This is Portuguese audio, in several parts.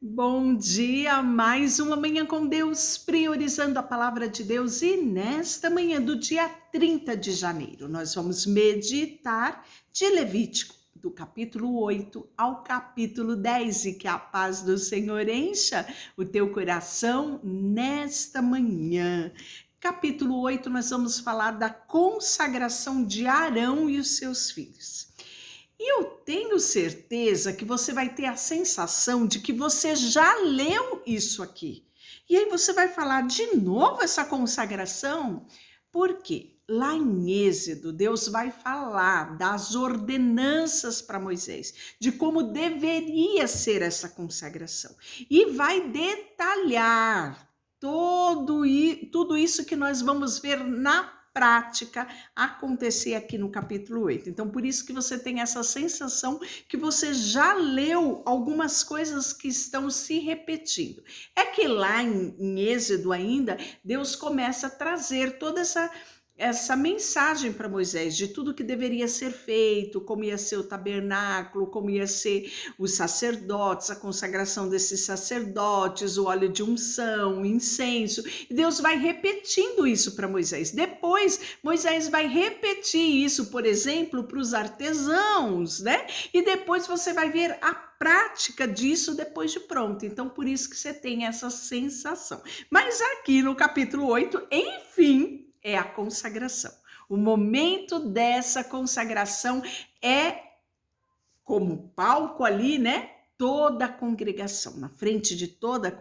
Bom dia, mais uma manhã com Deus, priorizando a palavra de Deus. E nesta manhã do dia 30 de janeiro, nós vamos meditar de Levítico, do capítulo 8 ao capítulo 10, e que a paz do Senhor encha o teu coração nesta manhã. Capítulo 8, nós vamos falar da consagração de Arão e os seus filhos. E eu tenho certeza que você vai ter a sensação de que você já leu isso aqui. E aí você vai falar de novo essa consagração? Por quê? Lá em Êxodo, Deus vai falar das ordenanças para Moisés, de como deveria ser essa consagração. E vai detalhar tudo isso que nós vamos ver na prática acontecer aqui no capítulo 8. Então, por isso que você tem essa sensação que você já leu algumas coisas que estão se repetindo. É que lá em Êxodo ainda, Deus começa a trazer toda essa mensagem para Moisés de tudo que deveria ser feito, como ia ser o tabernáculo, como ia ser os sacerdotes, a consagração desses sacerdotes, o óleo de unção, o incenso. E Deus vai repetindo isso para Moisés. Depois, Moisés vai repetir isso, por exemplo, para os artesãos, né? E depois você vai ver a prática disso depois de pronto. Então, por isso que você tem essa sensação. Mas aqui no capítulo 8, enfim, é a consagração. O momento dessa consagração é como palco ali, né? Toda a congregação, na frente de toda a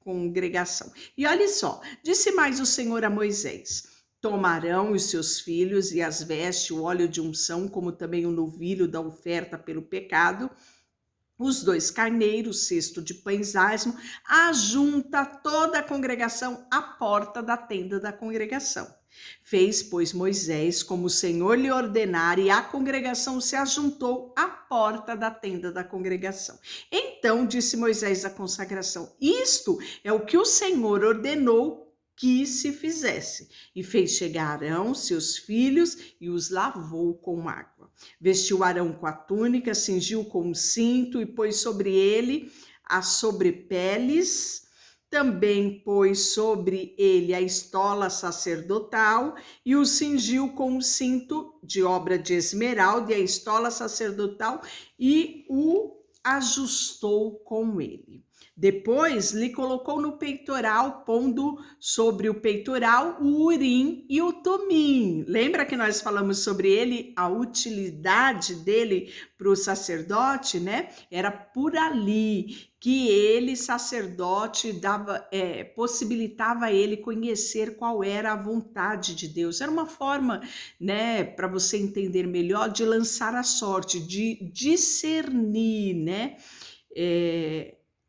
congregação. E olha só, disse mais o Senhor a Moisés: tomarão os seus filhos e as vestes, o óleo de unção, como também o novilho da oferta pelo pecado, os 2 carneiros, cesto de pães asmo, ajunta toda a congregação à porta da tenda da congregação. Fez, pois, Moisés como o Senhor lhe ordenara, e a congregação se ajuntou à porta da tenda da congregação. Então disse Moisés à consagração: isto é o que o Senhor ordenou que se fizesse. E fez chegar Arão, seus filhos, e os lavou com água. Vestiu Arão com a túnica, cingiu com um cinto e pôs sobre ele as sobrepeles. Também pôs sobre ele a estola sacerdotal e o cingiu com um cinto de obra de esmeralda e a estola sacerdotal e o ajustou com ele. Depois lhe colocou no peitoral, pondo sobre o peitoral o urim e o tumim. Lembra que nós falamos sobre ele, a utilidade dele para o sacerdote, né? Era por ali que ele, sacerdote, possibilitava ele conhecer qual era a vontade de Deus. Era uma forma, né, para você entender melhor, de lançar a sorte, de discernir, né?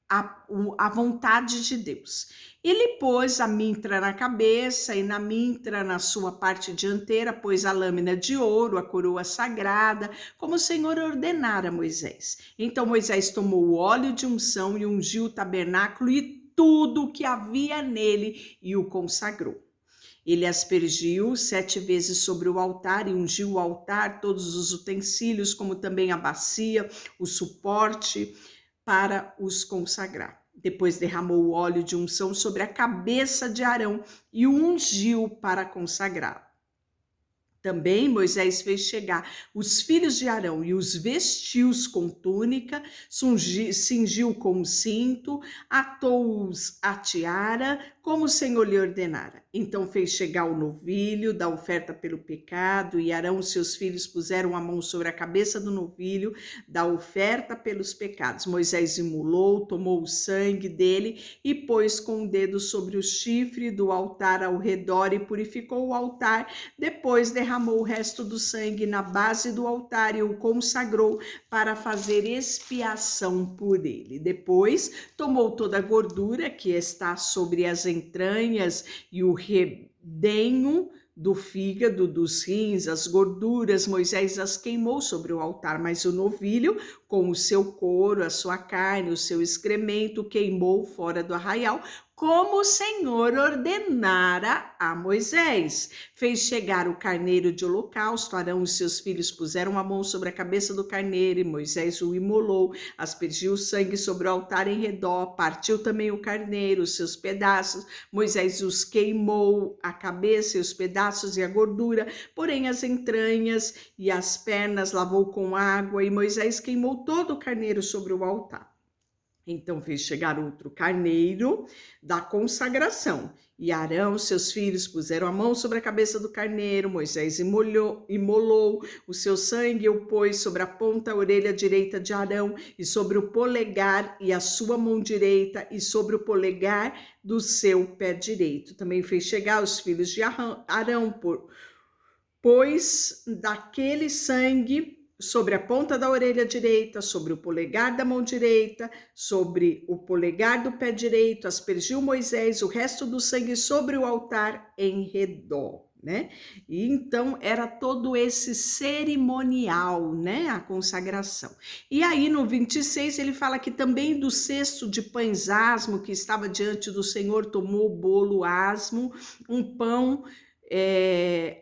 A vontade de Deus. Ele pôs a mintra na cabeça e na mintra, na sua parte dianteira, pôs a lâmina de ouro, a coroa sagrada, como o Senhor ordenara a Moisés. Então Moisés tomou o óleo de unção e ungiu o tabernáculo e tudo o que havia nele e o consagrou. Ele aspergiu 7 vezes sobre o altar e ungiu o altar, todos os utensílios, como também a bacia, o suporte, para os consagrar. Depois derramou o óleo de unção sobre a cabeça de Arão e o ungiu para consagrar. Também Moisés fez chegar os filhos de Arão e os vestiu com túnica, cingiu com cinto, atou-os a tiara, como o Senhor lhe ordenara. Então fez chegar o novilho da oferta pelo pecado, e Arão e seus filhos puseram a mão sobre a cabeça do novilho da oferta pelos pecados. Moisés imolou, tomou o sangue dele e pôs com o dedo sobre o chifre do altar ao redor e purificou o altar. Depois derramou o resto do sangue na base do altar e o consagrou para fazer expiação por ele. Depois tomou toda a gordura que está sobre as entranhas e o redenho do fígado, dos rins, as gorduras, Moisés as queimou sobre o altar, mas o novilho, com o seu couro, a sua carne, o seu excremento, queimou fora do arraial, como o Senhor ordenara a Moisés. Fez chegar o carneiro de holocausto, Arão e seus filhos puseram a mão sobre a cabeça do carneiro e Moisés o imolou, aspergiu o sangue sobre o altar em redor, partiu também o carneiro, os seus pedaços, Moisés os queimou, a cabeça e os pedaços e a gordura, porém as entranhas e as pernas lavou com água e Moisés queimou todo o carneiro sobre o altar. Então fez chegar outro carneiro da consagração. E Arão, seus filhos, puseram a mão sobre a cabeça do carneiro. Moisés imolou o seu sangue, o pôs sobre a ponta da orelha direita de Arão, e sobre o polegar e a sua mão direita, e sobre o polegar do seu pé direito. Também fez chegar os filhos de Arão, pôs daquele sangue sobre a ponta da orelha direita, sobre o polegar da mão direita, sobre o polegar do pé direito, aspergiu Moisés o resto do sangue sobre o altar em redor, né? E então era todo esse cerimonial, né? A consagração. E aí no 26 ele fala que também do cesto de pães asmo que estava diante do Senhor, tomou o bolo asmo, um pão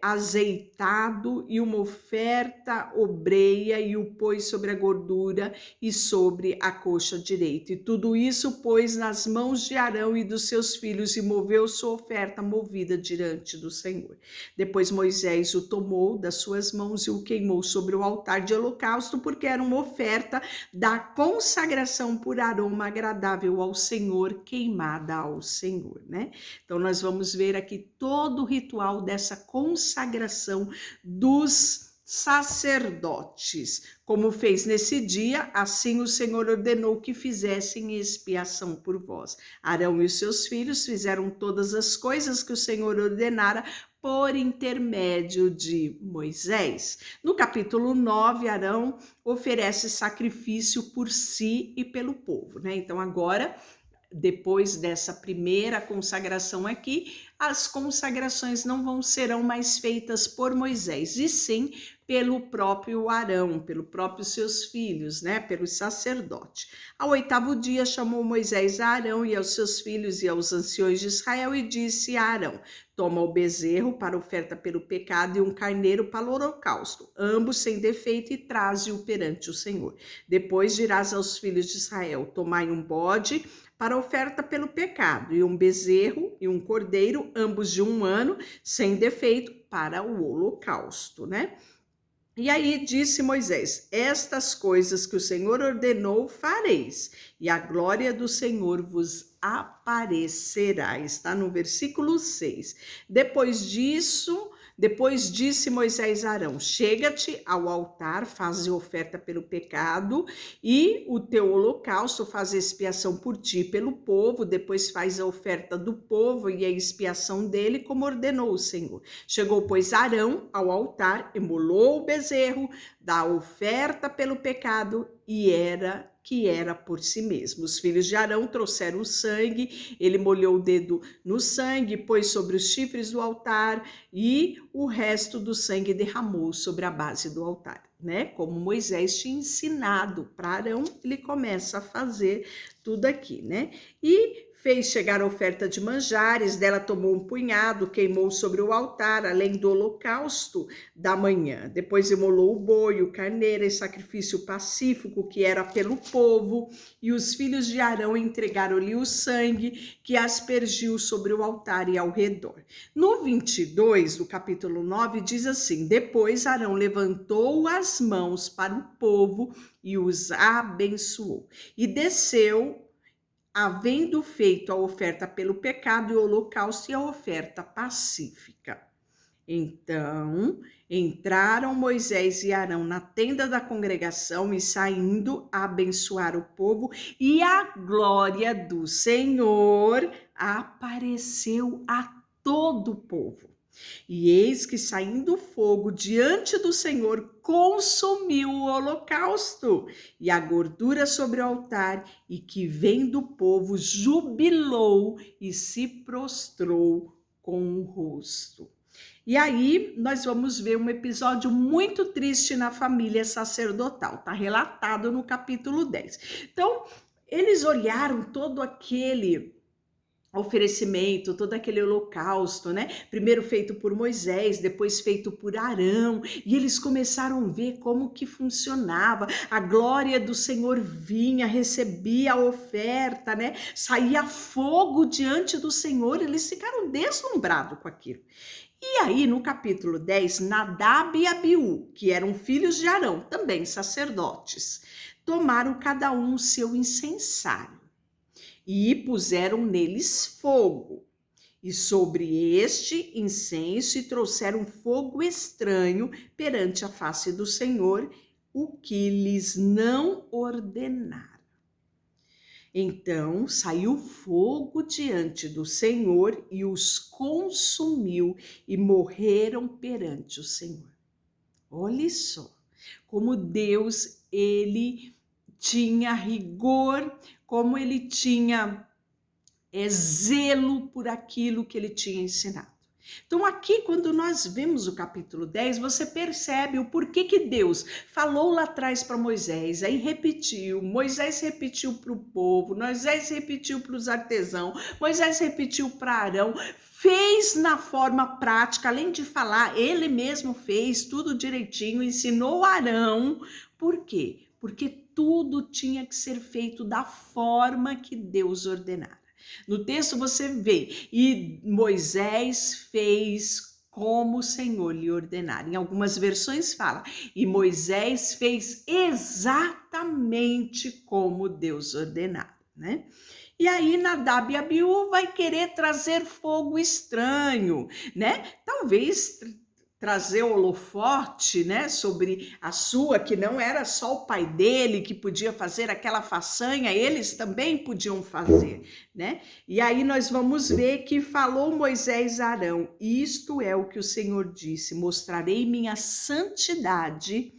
azeitado e uma oferta obreia e o pôs sobre a gordura e sobre a coxa direita. E tudo isso pôs nas mãos de Arão e dos seus filhos e moveu sua oferta movida diante do Senhor. Depois Moisés o tomou das suas mãos e o queimou sobre o altar de holocausto, porque era uma oferta da consagração por aroma agradável ao Senhor, queimada ao Senhor, né? Então nós vamos ver aqui todo o ritual dessa consagração dos sacerdotes. Como fez nesse dia, assim o Senhor ordenou que fizessem expiação por vós. Arão e os seus filhos fizeram todas as coisas que o Senhor ordenara por intermédio de Moisés. No capítulo 9, Arão oferece sacrifício por si e pelo povo, né? Então agora, depois dessa primeira consagração aqui, as consagrações não serão mais feitas por Moisés, e sim pelo próprio Arão, pelo próprio seus filhos, né, pelo sacerdote. Ao 8º dia chamou Moisés a Arão e aos seus filhos e aos anciões de Israel e disse a Arão: toma o bezerro para oferta pelo pecado e um carneiro para o holocausto, ambos sem defeito, e traze-o perante o Senhor. Depois dirás aos filhos de Israel: tomai um bode para oferta pelo pecado, e um bezerro e um cordeiro, ambos de 1 ano, sem defeito, para o holocausto, né? E aí disse Moisés: estas coisas que o Senhor ordenou fareis, e a glória do Senhor vos aparecerá. Está no versículo 6. Depois disse Moisés a Arão: chega-te ao altar, faze oferta pelo pecado, e o teu holocausto faz expiação por ti e pelo povo, depois faz a oferta do povo e a expiação dele, como ordenou o Senhor. Chegou, pois, Arão ao altar, emolou o bezerro da oferta pelo pecado, e era por si mesmo. Os filhos de Arão trouxeram o sangue, ele molhou o dedo no sangue, pôs sobre os chifres do altar, e o resto do sangue derramou sobre a base do altar, né? Como Moisés tinha ensinado para Arão, ele começa a fazer tudo aqui, né? E fez chegar a oferta de manjares, dela tomou um punhado, queimou sobre o altar, além do holocausto da manhã. Depois imolou o boi, o carneiro, e sacrifício pacífico, que era pelo povo, e os filhos de Arão entregaram-lhe o sangue, que aspergiu sobre o altar e ao redor. No 22 do capítulo 9 diz assim: depois Arão levantou as mãos para o povo e os abençoou, e desceu, havendo feito a oferta pelo pecado e o holocausto e a oferta pacífica. Então entraram Moisés e Arão na tenda da congregação e, saindo, a abençoar o povo, e a glória do Senhor apareceu a todo o povo. E eis que, saindo fogo diante do Senhor, consumiu o holocausto e a gordura sobre o altar, e que, vendo o povo, jubilou e se prostrou com o rosto. E aí nós vamos ver um episódio muito triste na família sacerdotal, está relatado no capítulo 10. Então, eles olharam todo aquele oferecimento, todo aquele holocausto, né? Primeiro feito por Moisés, depois feito por Arão, e eles começaram a ver como que funcionava. A glória do Senhor vinha, recebia a oferta, né? Saía fogo diante do Senhor, eles ficaram deslumbrados com aquilo. E aí, no capítulo 10, Nadab e Abiú, que eram filhos de Arão, também sacerdotes, tomaram cada um o seu incensário e puseram neles fogo. E sobre este incenso e trouxeram fogo estranho perante a face do Senhor, o que lhes não ordenaram. Então saiu fogo diante do Senhor e os consumiu e morreram perante o Senhor. Olha só, como Deus, ele tinha rigor, como ele tinha zelo por aquilo que ele tinha ensinado. Então aqui, quando nós vemos o capítulo 10, você percebe o porquê que Deus falou lá atrás para Moisés, aí repetiu, Moisés repetiu para o povo, Moisés repetiu para os artesãos, Moisés repetiu para Arão, fez na forma prática, além de falar, ele mesmo fez tudo direitinho, ensinou Arão. Por quê? Porque tudo tinha que ser feito da forma que Deus ordenara. No texto você vê, e Moisés fez como o Senhor lhe ordenara. Em algumas versões fala, e Moisés fez exatamente como Deus ordenara, né? E aí Nadab e Abiú vai querer trazer fogo estranho, né? Talvez trazer holofote, né, sobre a sua, que não era só o pai dele que podia fazer aquela façanha, eles também podiam fazer, né? E aí nós vamos ver que falou Moisés a Arão, isto é o que o Senhor disse, mostrarei minha santidade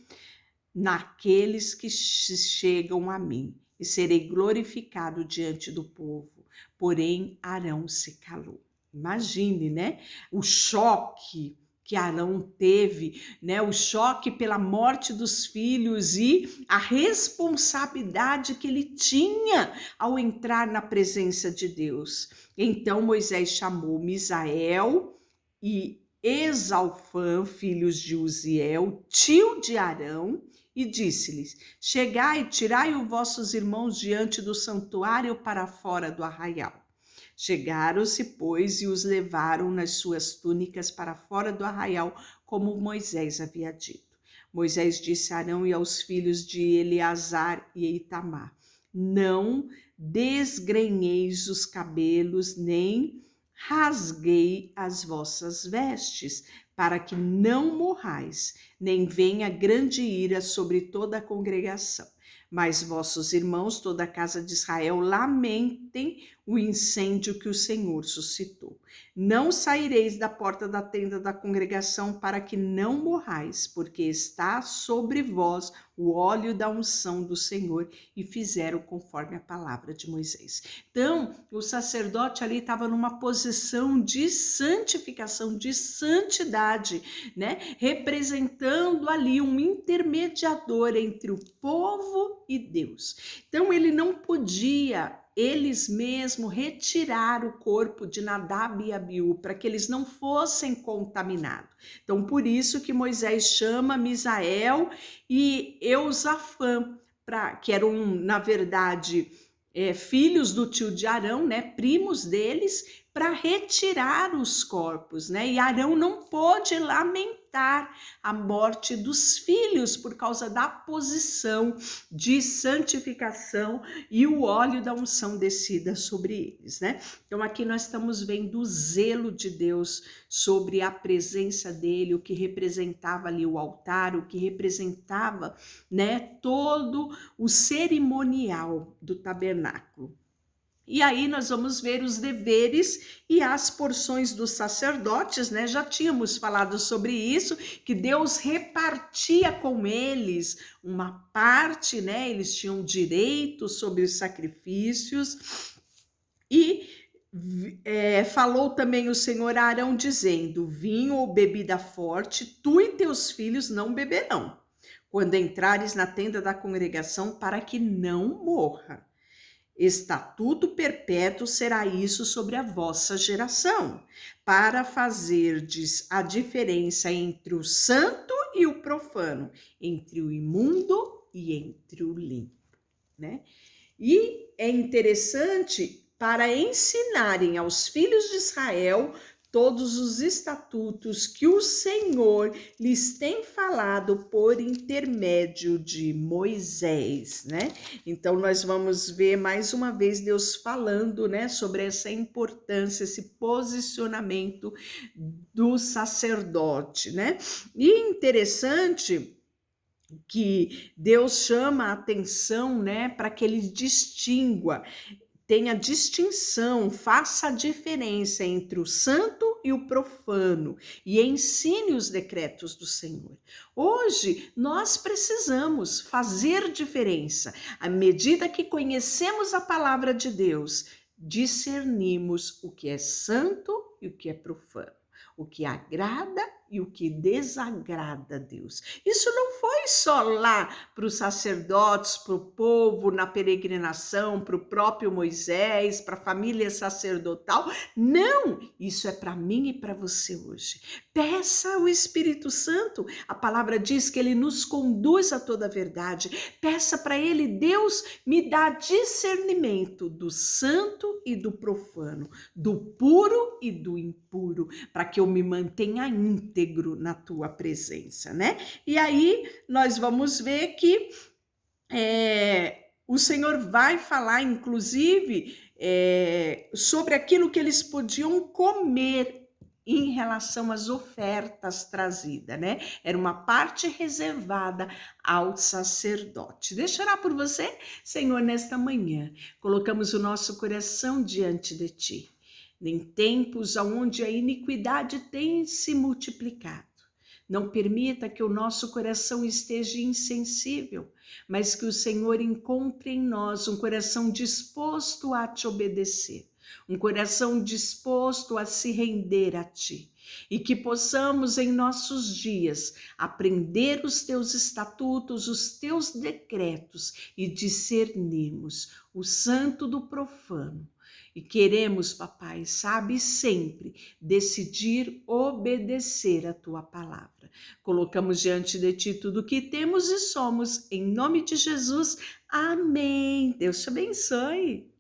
naqueles que chegam a mim, e serei glorificado diante do povo. Porém, Arão se calou. Imagine, né? O choque que Arão teve, né? O choque pela morte dos filhos e a responsabilidade que ele tinha ao entrar na presença de Deus. Então Moisés chamou Misael e Exalfã, filhos de Uziel, tio de Arão, e disse-lhes: chegai, tirai os vossos irmãos diante do santuário para fora do arraial. Chegaram-se, pois, e os levaram nas suas túnicas para fora do arraial, como Moisés havia dito. Moisés disse a Arão e aos filhos de Eleazar e Itamar: não desgrenheis os cabelos, nem rasguei as vossas vestes, para que não morrais, nem venha grande ira sobre toda a congregação. Mas vossos irmãos, toda a casa de Israel, lamentem o incêndio que o Senhor suscitou. Não saireis da porta da tenda da congregação para que não morrais, porque está sobre vós o óleo da unção do Senhor, e fizeram conforme a palavra de Moisés. Então, o sacerdote ali estava numa posição de santificação, de santidade, né? Representando ali um intermediador entre o povo e Deus. Então, ele não podia eles mesmos retirar o corpo de Nadab e Abiú para que eles não fossem contaminados. Então, por isso que Moisés chama Misael e Eusafã, que eram, na verdade, filhos do tio de Arão, né, primos deles, para retirar os corpos, né? E Arão não pôde lamentar a morte dos filhos por causa da posição de santificação e o óleo da unção descida sobre eles, né? Então aqui nós estamos vendo o zelo de Deus sobre a presença dele, o que representava ali o altar, o que representava, né, todo o cerimonial do tabernáculo. E aí nós vamos ver os deveres e as porções dos sacerdotes, né? Já tínhamos falado sobre isso, que Deus repartia com eles uma parte, né? Eles tinham direito sobre os sacrifícios. E falou também o Senhor a Arão, dizendo: vinho ou bebida forte, tu e teus filhos não beberão, quando entrares na tenda da congregação, para que não morra. Estatuto perpétuo será isso sobre a vossa geração, para fazerdes a diferença entre o santo e o profano, entre o imundo e entre o limpo, né? E é interessante para ensinarem aos filhos de Israel todos os estatutos que o Senhor lhes tem falado por intermédio de Moisés, né? Então nós vamos ver mais uma vez Deus falando, né, sobre essa importância, esse posicionamento do sacerdote, né? E interessante que Deus chama a atenção, né, para que ele distingua, tenha distinção, faça a diferença entre o santo e o profano e ensine os decretos do Senhor. Hoje nós precisamos fazer diferença. À medida que conhecemos a palavra de Deus, discernimos o que é santo e o que é profano, o que agrada e o que desagrada a Deus. Isso não foi só lá para os sacerdotes, para o povo na peregrinação, para o próprio Moisés, para a família sacerdotal. Não, isso é para mim e para você hoje. Peça ao Espírito Santo. A palavra diz que ele nos conduz a toda a verdade. Peça para ele: Deus, me dá discernimento do santo e do profano, do puro e do impuro, para que eu me mantenha íntegro na tua presença, né? E aí nós vamos ver que o Senhor vai falar, inclusive, sobre aquilo que eles podiam comer em relação às ofertas trazidas, né? Era uma parte reservada ao sacerdote. Deixa eu orar por você, Senhor, nesta manhã. Colocamos o nosso coração diante de ti. Em tempos onde a iniquidade tem se multiplicado, não permita que o nosso coração esteja insensível, mas que o Senhor encontre em nós um coração disposto a te obedecer, um coração disposto a se render a ti, e que possamos em nossos dias aprender os teus estatutos, os teus decretos e discernirmos o santo do profano. E queremos, papai, sabe, sempre decidir obedecer a tua palavra. Colocamos diante de ti tudo o que temos e somos, em nome de Jesus. Amém. Deus te abençoe.